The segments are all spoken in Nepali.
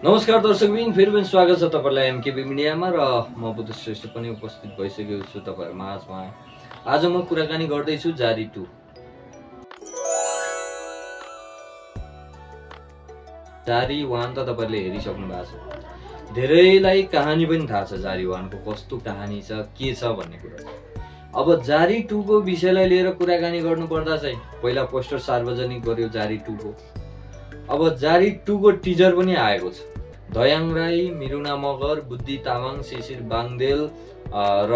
नमस्कार दर्शकबिन, फेरि पनि स्वागत छ तपाईहरुलाई एमकेबी मिडियामा र म बुद्ध श्रेष्ठ पनि उपस्थित भइसकेको छु तपाईहरु माझमा। आज म कुराकानी गर्दै छु जारी 2। जारी 1 त तपाईहरुले हेरिसक्नु भएको छ। धेरैलाई कहानी पनि थाहा छ जारी 1 को कस्तो कहानी छ, के छ भन्ने कुरा। अब जारी 2 को विषयलाई लिएर कुराकानी गर्नुपर्दा चाहिँ पहिला पोस्टर सार्वजनिक गर्यो जारी 2 को। अब जारी 2 को टिजर पनि आएको छ। दयाङ राई, मिरुना मगर, बुद्धि तामाङ, शिशिर बाङदेल र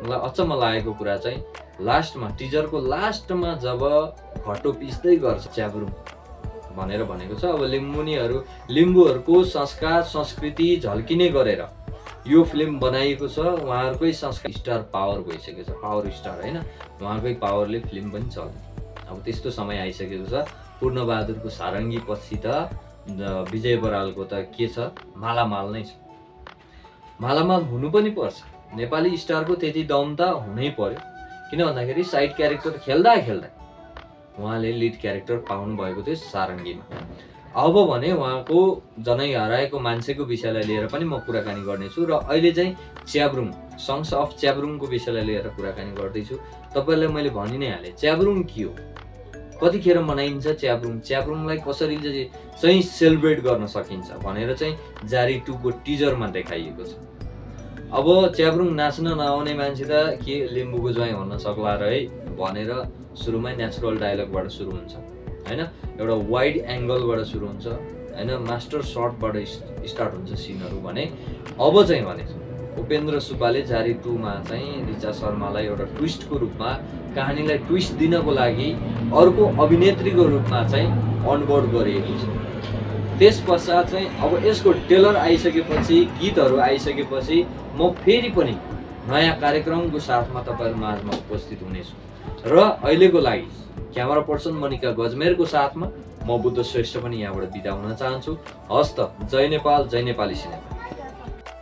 मलाई अचम्म लागेको कुरा चाहिँ लास्टमा टिजरको लास्टमा जब घटो पिस्दै गर्छ च्याब्रुङ भनेर भनेको छ। अब लिम्बूहरूको संस्कार संस्कृति झल्किने गरेर यो फिल्म बनाइएको छ। उहाँहरुकै संस्कार स्टार पावर भइसकेको छ, पावर स्टार हैन, उहाँकै पावरले फिल्म पनि चल्छ। अब त्यस्तो समय आइसकेको छ। पूर्णबहादुरको सारङ्गी पछि त विजय बरालको त के छ, मालामाल नै छ। मालामाल हुनु पनि पर्छ, नेपाली स्टारको त्यति दम त हुनै पर्यो। किन भन्दाखेरि साइड क्यारेक्टर खेल्दा खेल्दा उहाँले लिड क्यारेक्टर पाउनु भएको थियो सारङ्गीमा। अब भने उहाँको जनै हराएको मान्छेको विषयलाई लिएर पनि म कुराकानी गर्नेछु र अहिले चाहिँ च्याब्रुङ, सङ्ग्स अफ च्याब्रुङको विषयलाई लिएर कुराकानी गर्दैछु। तपाईहरुलाई मैले भनि नै हालेँ च्याब्रुङ के हो, कतिखेर मनाइन्छ च्याब्रुङ, च्याब्रुङलाई कसरी चाहिँ सेलिब्रेट गर्न सकिन्छ भनेर चाहिँ जारी 2 को टिजरमा देखाइएको छ। अब च्याब्रुङ नाच्न नआउने मान्छे त के लिम्बूको ज्वाइँ हुन सक्ला र है भनेर सुरुमै नेचुरल डायलगबाट सुरु हुन्छ हैन, एउटा वाइड एंगलबाट सुरु हुन्छ हैन, मास्टर शटबाट स्टार्ट हुन्छ सिनहरु भने। अब चाहिँ भने उपेन्द्र सुब्बाले जारी 2 मा चाहिँ रिचा शर्मालाई एउटा ट्विस्टको रूपमा कहानीलाई ट्विस्ट दिनको लागि अर्को अभिनेत्रीको रूपमा चाहिँ अनबोर्ड गरिएको छ। त्यसपश्चात चाहिँ अब यसको ट्रेलर आइसकेपछि, गीतहरु आइसकेपछि म फेरि पनि नयाँ कार्यक्रमको साथमा तपाईहरु माझमा उपस्थित हुनेछु र अहिलेको लागि क्यामेरा पर्सन मनिका गजमेरको साथमा म बुद्ध श्रेष्ठ पनि यहाँबाट बिदा हुन चाहन्छु। हस्त, जय नेपाल, जय नेपाली सिनेमा।